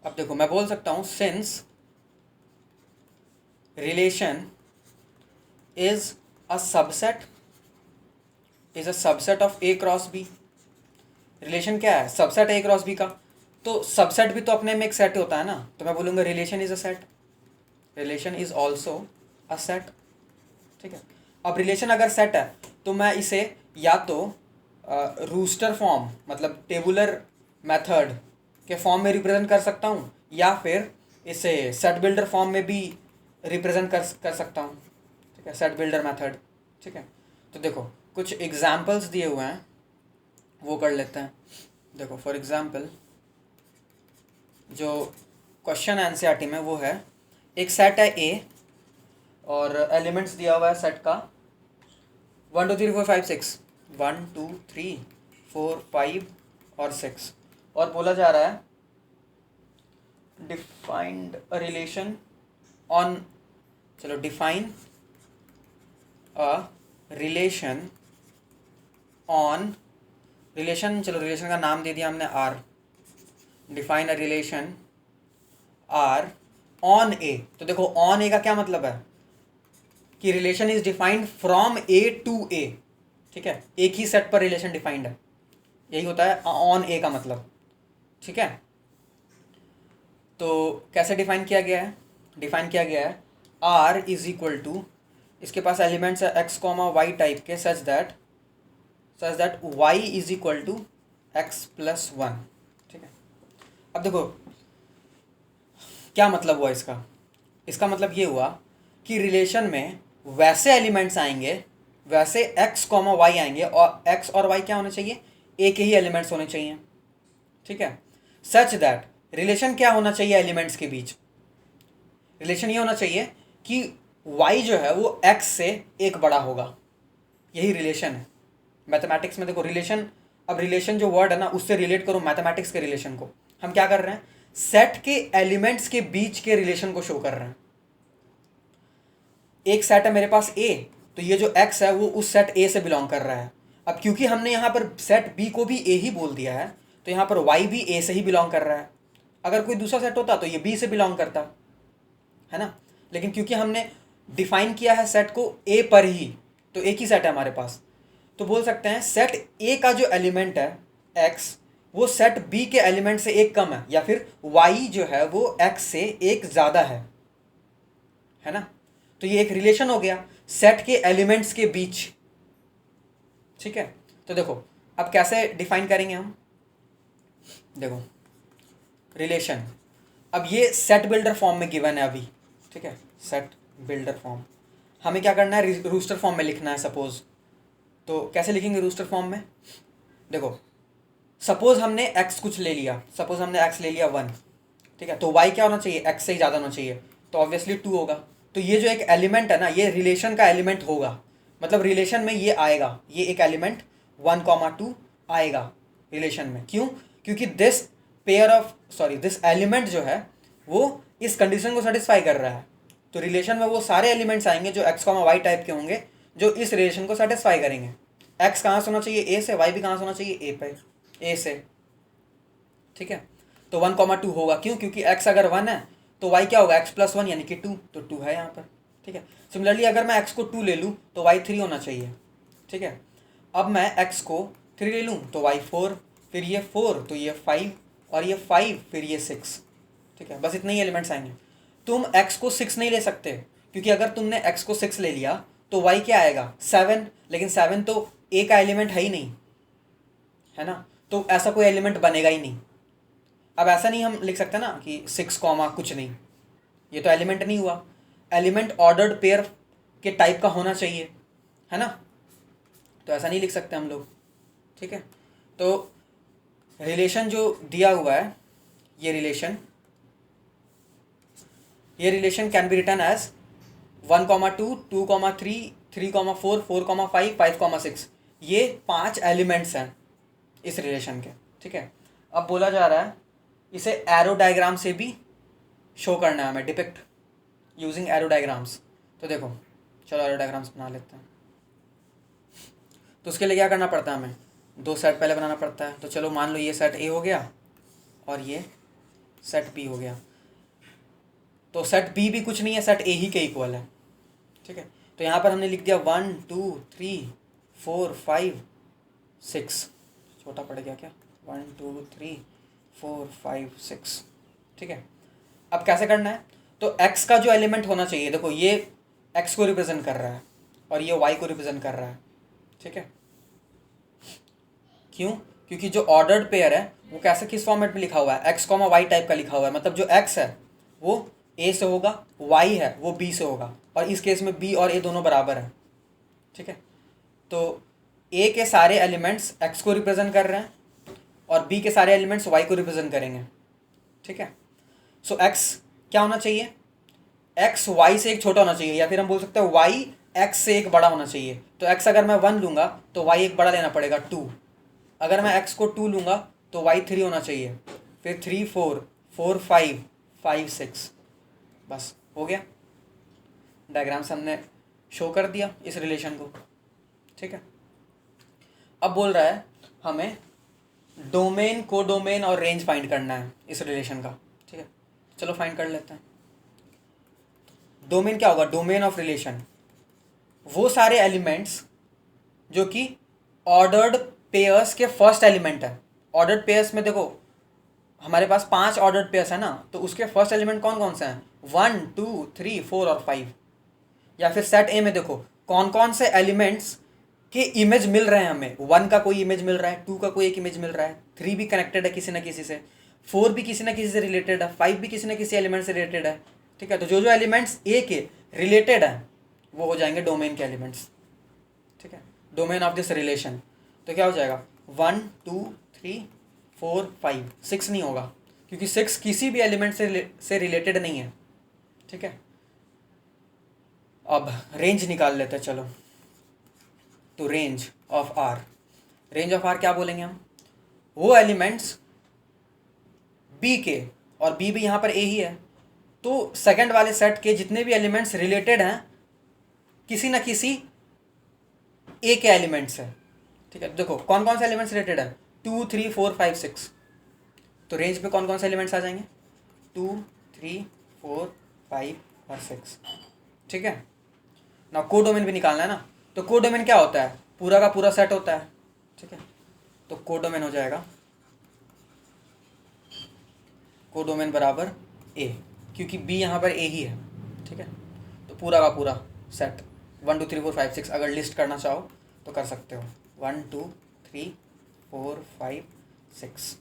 अब देखो मैं बोल सकता हूँ since relation is a subset of A cross B. Relation क्या है? सबसेट ए क्रॉस बी का। तो सबसेट भी तो अपने में एक सेट होता है ना, तो मैं बोलूँगा relation is a set, relation is also a set. ठीक है। अब रिलेशन अगर सेट है तो मैं इसे या तो रूस्टर फॉर्म मतलब टेबुलर मेथड के फॉर्म में रिप्रेजेंट कर सकता हूँ, या फिर इसे सेट बिल्डर फॉर्म में भी रिप्रेजेंट कर सकता हूँ। ठीक है, सेट बिल्डर मेथड। ठीक है, तो देखो कुछ एग्जाम्पल्स दिए हुए हैं, वो कर लेते हैं। देखो फॉर एग्जाम्पल जो क्वेश्चन एनसीईआरटी में वो है, एक सेट है ए और एलिमेंट्स दिया हुआ है सेट का 1 2 3 4 5 6, 1 2 3 4 5 और 6, और बोला जा रहा है डिफाइंड अ रिलेशन ऑन, चलो define a relation on, relation, चलो रिलेशन का नाम दे दिया हमने R, define a relation R on A. तो देखो ऑन ए का क्या मतलब है कि relation is defined from A to A. ठीक है, एक ही सेट पर रिलेशन डिफाइंड है, यही होता है ऑन ए का मतलब। ठीक है, तो कैसे डिफाइन किया गया है? डिफाइन किया गया है आर इज इक्वल टू, इसके पास एलिमेंट्स है एक्स कॉमा वाई टाइप के, such that y is equal to x plus one. ठीक है, अब देखो क्या मतलब हुआ इसका। इसका मतलब ये हुआ कि रिलेशन में वैसे एलिमेंट्स आएंगे, वैसे एक्स कॉमा वाई आएंगे, और एक्स और वाई क्या होने चाहिए? एक ही एलिमेंट्स होने चाहिए। ठीक है, सच दैट रिलेशन क्या होना चाहिए एलिमेंट्स के बीच? रिलेशन ये होना चाहिए कि y जो है वो x से एक बड़ा होगा, यही रिलेशन है। मैथमेटिक्स में देखो रिलेशन, अब रिलेशन जो वर्ड है ना उससे रिलेट करो मैथमेटिक्स के रिलेशन को। हम क्या कर रहे हैं? सेट के एलिमेंट्स के बीच के रिलेशन को शो कर रहे हैं। एक सेट है मेरे पास a, तो ये जो x है वो उस सेट a से बिलोंग कर रहा है। अब क्योंकि हमने यहाँ पर सेट b को भी a ही बोल दिया है, तो यहाँ पर y भी a से ही बिलोंग कर रहा है। अगर कोई दूसरा सेट होता तो ये b से बिलोंग करता, है ना। लेकिन क्योंकि हमने डिफाइन किया है सेट को ए पर ही, तो एक ही सेट है हमारे पास, तो बोल सकते हैं सेट ए का जो एलिमेंट है एक्स, वो सेट बी के एलिमेंट से एक कम है, या फिर वाई जो है वो एक्स से एक ज़्यादा है ना। तो ये एक रिलेशन हो गया सेट के एलिमेंट्स के बीच। ठीक है, तो देखो अब कैसे डिफाइन करेंगे हम। देखो रिलेशन, अब ये सेट बिल्डर फॉर्म में गिवन है अभी। ठीक है, सेट बिल्डर फॉर्म हमें क्या करना है? रूस्टर फॉर्म में लिखना है सपोज। तो कैसे लिखेंगे रूस्टर फॉर्म में? देखो सपोज हमने एक्स कुछ ले लिया, सपोज हमने एक्स ले लिया 1। ठीक है, तो वाई क्या होना चाहिए? एक्स से ही ज़्यादा होना चाहिए, तो ऑब्वियसली 2 होगा। तो ये जो एक एलिमेंट है ना, ये रिलेशन का एलिमेंट होगा, मतलब रिलेशन में ये आएगा, ये एक एलिमेंट 1 2 आएगा रिलेशन में। क्यों? क्योंकि दिस एलिमेंट जो है वो इस कंडीशन को सेटिस्फाई कर रहा है। तो रिलेशन में वो सारे एलिमेंट्स आएंगे जो एक्स कॉमा वाई टाइप के होंगे, जो इस रिलेशन को सेटिस्फाई करेंगे। एक्स कहाँ से होना चाहिए? ए से। वाई भी कहाँ से होना चाहिए? ए से। ठीक है, तो 1 2 होगा। क्यों? क्योंकि एक्स अगर 1 है तो वाई क्या होगा? एक्स प्लस 1 यानी कि 2, तो 2 है यहाँ पर। ठीक है, सिमिलरली अगर मैं एक्स को 2 ले लूँ तो वाई 3 होना चाहिए। ठीक है, अब मैं एक्स को 3 ले लूँ तो वाई 4, फिर ये 4 तो ये 5, और ये 5 फिर ये 6। ठीक है, बस इतने ही एलिमेंट्स आएंगे। तुम x को 6 नहीं ले सकते, क्योंकि अगर तुमने x को 6 ले लिया तो y क्या आएगा? 7, लेकिन 7 तो a का एलिमेंट है ही नहीं, है ना, तो ऐसा कोई एलिमेंट बनेगा ही नहीं। अब ऐसा नहीं हम लिख सकते ना कि 6 कॉमा कुछ नहीं, ये तो एलिमेंट नहीं हुआ। एलिमेंट ऑर्डर्ड पेयर के टाइप का होना चाहिए, है ना, तो ऐसा नहीं लिख सकते हम लोग। ठीक है, तो रिलेशन जो दिया हुआ है, ये relation can be written as 1 2 2 3 3 4 4 5 5 6। ये 5 एलिमेंट्स हैं इस रिलेशन के। ठीक है, अब बोला जा रहा है इसे एरो डायग्राम से भी शो करना है हमें, डिपिक्ट यूजिंग एरो डायग्राम्स। तो देखो चलो एरो डायग्राम्स बना लेते हैं। तो उसके लिए क्या करना पड़ता है? हमें 2 सेट पहले बनाना पड़ता है। तो चलो मान लो ये सेट ए हो गया और ये सेट बी हो गया। तो सेट बी भी कुछ नहीं है, सेट ए ही के इक्वल है, ठीक है। तो यहाँ पर हमने लिख दिया 1 2 3 4 5 6, छोटा पड़ गया क्या, 1 2 3 4 5 6, ठीक है। अब कैसे करना है, तो x का जो एलिमेंट होना चाहिए, देखो ये x को रिप्रेजेंट कर रहा है और ये y को रिप्रेजेंट कर रहा है, ठीक है। क्यों, क्योंकि जो ऑर्डर्ड पेयर है वो कैसे, किस फॉर्मेट में लिखा हुआ है, x कॉमा वाई टाइप का लिखा हुआ है, मतलब जो x है वो a से होगा, y है वो b से होगा, और इस केस में b और a दोनों बराबर है, ठीक है। तो a के सारे एलिमेंट्स x को रिप्रेजेंट कर रहे हैं और b के सारे एलिमेंट्स y को रिप्रेजेंट करेंगे, ठीक है। सो x क्या होना चाहिए, x y से एक छोटा होना चाहिए, या फिर हम बोल सकते हैं y x से एक बड़ा होना चाहिए। तो x अगर मैं 1 लूँगा तो y एक बड़ा लेना पड़ेगा 2, अगर मैं x को 2 लूँगा तो y 3 होना चाहिए, फिर 3 4 4 5 5 6, बस हो गया। डायग्राम से हमने शो कर दिया इस रिलेशन को, ठीक है। अब बोल रहा है हमें डोमेन, कोडोमेन और रेंज फाइंड करना है इस रिलेशन का, ठीक है। चलो फाइंड कर लेते हैं। डोमेन क्या होगा, डोमेन ऑफ रिलेशन, वो सारे एलिमेंट्स जो कि ऑर्डर्ड पेयर्स के फर्स्ट एलिमेंट है। ऑर्डर्ड पेयर्स में देखो हमारे पास 5 ऑर्डर्ड पेयर्स है ना, तो उसके फर्स्ट एलिमेंट कौन कौन से हैं, 1 2 3 4 और 5। या फिर सेट ए में देखो कौन कौन से एलिमेंट्स के इमेज मिल रहे हैं हमें, 1 का कोई इमेज मिल रहा है, 2 का कोई एक इमेज मिल रहा है, 3 भी कनेक्टेड है किसी ना किसी से, 4 भी किसी ना किसी से रिलेटेड है, 5 भी किसी ना किसी एलिमेंट से रिलेटेड है, ठीक है। तो जो जो एलिमेंट्स ए के रिलेटेड है वो हो जाएंगे डोमेन के एलिमेंट्स, ठीक है, डोमेन ऑफ दिस रिलेशन। तो क्या हो जाएगा 1 2 3 4 5, 6 नहीं होगा क्योंकि 6 किसी भी एलिमेंट से रिलेटेड नहीं है, ठीक है। अब रेंज निकाल लेते हैं, चलो। तो range of R, range of R क्या बोलेंगे हम, वो एलिमेंट्स बी के, और बी भी यहाँ पर ए ही है, तो सेकंड वाले सेट के जितने भी एलिमेंट्स रिलेटेड हैं किसी ना किसी ए के एलिमेंट्स है, ठीक है। देखो कौन कौन से एलिमेंट्स रिलेटेड है, 2 3 4 5 6, तो रेंज पे कौन कौन से एलिमेंट्स आ जाएंगे, 2 3 4 5 और 6, ठीक है ना। कोडोमेन भी निकालना है ना, तो कोडोमेन क्या होता है, पूरा का पूरा सेट होता है, ठीक है। तो कोडोमेन हो जाएगा कोडोमेन बराबर ए, क्योंकि बी यहाँ पर ए ही है, ठीक है। तो पूरा का पूरा सेट 1 2 3 4 5 6, अगर लिस्ट करना चाहो तो कर सकते हो, 1 2 3 4 5 6,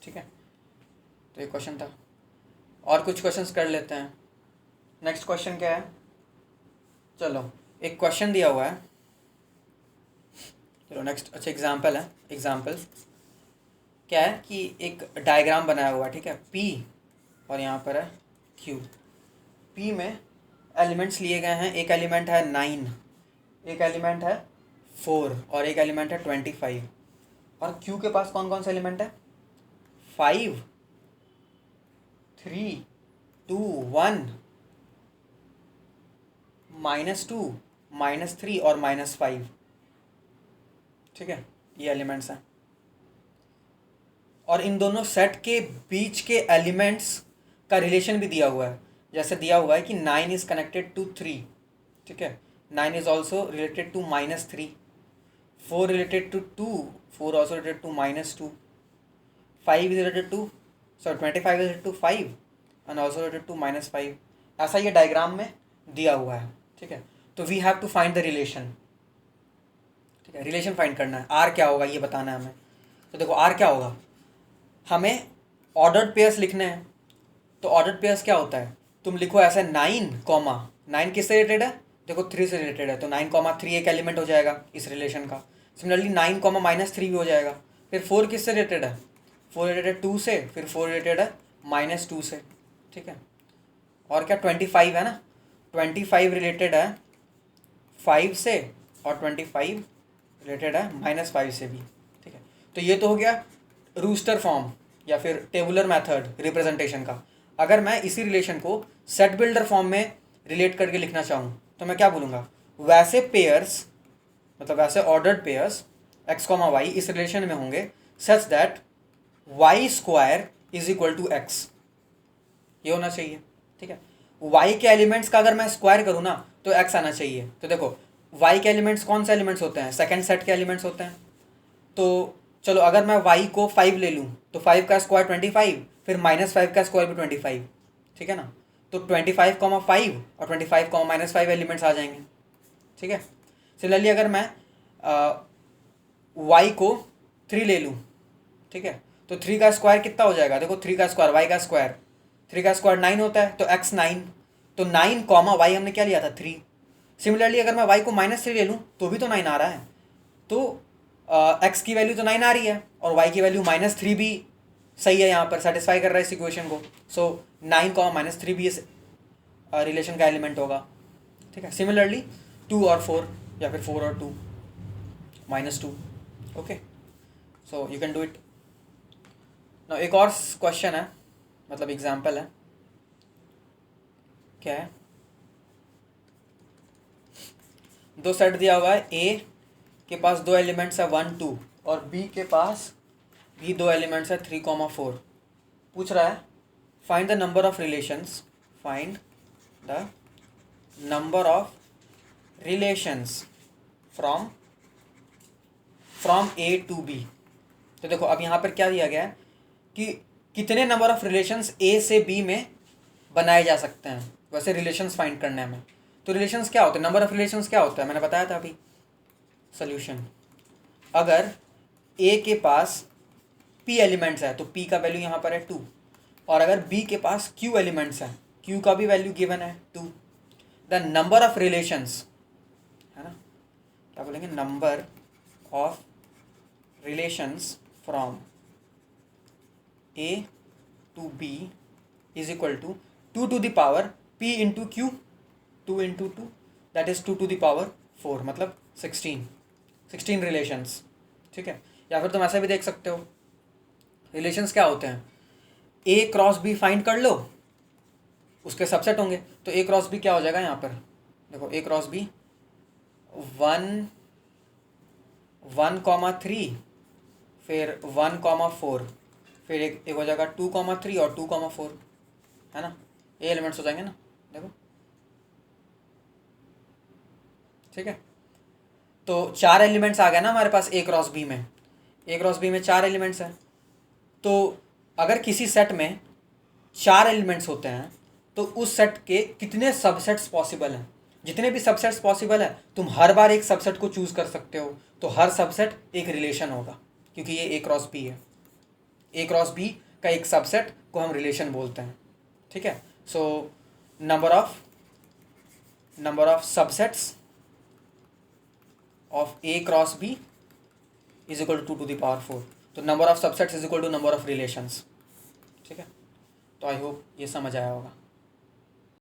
ठीक है। तो ये क्वेश्चन था, और कुछ क्वेश्चंस कर लेते हैं। नेक्स्ट क्वेश्चन क्या है, चलो एक क्वेश्चन दिया हुआ है, चलो नेक्स्ट, अच्छा एग्जाम्पल है। एग्जाम्पल क्या है कि एक डायग्राम बनाया हुआ है, ठीक है, P और यहाँ पर है Q। P में एलिमेंट्स लिए गए हैं, एक एलिमेंट है 9, एक एलिमेंट है 4 और एक एलिमेंट है 25, और Q के पास कौन कौन सा एलिमेंट है, 5 3 2 1 -2 -3 और -5, ठीक है, ये एलिमेंट्स हैं। और इन दोनों सेट के बीच के एलिमेंट्स का रिलेशन भी दिया हुआ है, जैसे दिया हुआ है कि 9 इज कनेक्टेड टू 3, ठीक है, 9 is also related to -3, 4 related to 2, 4 also related to -2, 5 is related to 25 is related to 5 and also related to -5। ऐसा ये डायग्राम में दिया हुआ है, ठीक है। तो we have to find the relation, ठीक है, रिलेशन फाइंड करना है। आर क्या होगा ये बताना है हमें। तो देखो आर क्या होगा, हमें ऑर्डर्ड पेयर्स लिखने हैं, तो ऑर्डर्ड पेयर्स क्या होता है, तुम लिखो ऐसे 9, 9 किससे रिलेटेड है, देखो 3 से रिलेटेड है, तो 9, 3 एक एलिमेंट हो जाएगा इस रिलेशन का। सिमिलरली 9, -3 भी हो जाएगा। फिर 4 किससे रिलेटेड है, 4 रिलेटेड 2 से, फिर 4 रिलेटेड है -2 से, ठीक है। और क्या 25 है ना, 25 रिलेटेड है 5 से, और 25 रिलेटेड है -5 से भी, ठीक है। तो ये तो हो गया रूस्टर फॉर्म या फिर टेबुलर मेथड रिप्रेजेंटेशन का। अगर मैं इसी रिलेशन को सेट बिल्डर फॉर्म में रिलेट करके लिखना चाहूँ तो मैं क्या बोलूँगा, वैसे पेयर्स, मतलब वैसे ऑर्डर्ड पेयर्स x, y इस रिलेशन में होंगे such that y² is equal to x। ये होना चाहिए, ठीक है। y के एलिमेंट्स का अगर मैं स्क्वायर करूँ ना तो x आना चाहिए। तो देखो y के एलिमेंट्स कौन से एलिमेंट्स होते हैं, सेकंड सेट के एलिमेंट्स होते हैं। तो चलो अगर मैं y को 5 ले लूँ तो 5 का स्क्वायर 25, फिर -5 का स्क्वायर भी 25, ठीक है ना। तो 25,5 और 25, -5 एलिमेंट्स आ जाएंगे, ठीक है। सिमिलरली अगर मैं y को 3 ले लूँ, ठीक है, तो 3 का स्क्वायर कितना हो जाएगा, देखो 3 का स्क्वायर y का स्क्वायर, 3 का स्क्वायर 9 होता है, तो x 9, तो 9 कॉमा y हमने क्या लिया था 3। सिमिलरली अगर मैं y को -3 ले लूँ तो भी तो 9 आ रहा है, तो x की वैल्यू तो 9 आ रही है और y की वैल्यू -3 भी सही है, यहाँ पर सेटिस्फाई कर रहा है इस इक्वेशन को। सो 9 -3 भी इस रिलेशन का एलिमेंट होगा, ठीक है। सिमिलरली 2 और 4 या फिर 4 और 2 -2, okay. So you can do it ना। एक और क्वेश्चन है, मतलब एग्जाम्पल है, क्या है, दो सेट दिया हुआ है, ए के पास 2 एलिमेंट्स है 1 2 और बी के पास भी 2 एलिमेंट्स है 3 4। पूछ रहा है find the number of relations, find the number of relations from A to B. तो देखो अब यहाँ पर क्या दिया गया है कि कितने नंबर ऑफ रिलेशंस ए से बी में बनाए जा सकते हैं, वैसे रिलेशंस फाइंड करने में। तो रिलेशंस क्या होते हैं, नंबर ऑफ रिलेशंस क्या होता है, मैंने बताया था अभी। सोल्यूशन, अगर ए के पास p एलिमेंट्स है तो p का वैल्यू यहाँ पर है 2, और अगर b के पास q एलिमेंट्स है, q का भी वैल्यू गिवन है 2। द नंबर ऑफ रिलेशंस, है ना, क्या बोलेंगे, number of relations from a to b is equal to 2 to the power p into q, 2 into 2 that is 2 to the power 4, मतलब 16 relations, ठीक है। या फिर तुम ऐसा भी देख सकते हो, रिलेशंस क्या होते हैं, ए क्रॉस बी फाइंड कर लो, उसके सबसेट होंगे। तो ए क्रॉस बी क्या हो जाएगा यहाँ पर, देखो ए क्रॉस बी 1,3, फिर 1,4, फिर एक हो जाएगा 2,3 और 2,4, है ना, ये एलिमेंट्स हो जाएंगे ना, देखो, ठीक है। तो 4 एलिमेंट्स आ गए ना हमारे पास ए क्रॉस बी में, ए क्रॉस बी में 4 एलिमेंट्स हैं। तो अगर किसी सेट में 4 एलिमेंट्स होते हैं तो उस सेट के कितने सबसेट्स पॉसिबल हैं, जितने भी सबसेट्स पॉसिबल है तुम हर बार एक सबसेट को चूज़ कर सकते हो, तो हर सबसेट एक रिलेशन होगा, क्योंकि ये ए क्रॉस बी है। ए क्रॉस बी का एक सबसेट को हम रिलेशन बोलते हैं, ठीक है। So number of subsets of A cross B is equal to 2 to the power 4। तो number of subsets is equal to number of relations, ठीक है। तो आई होप ये समझ आया होगा।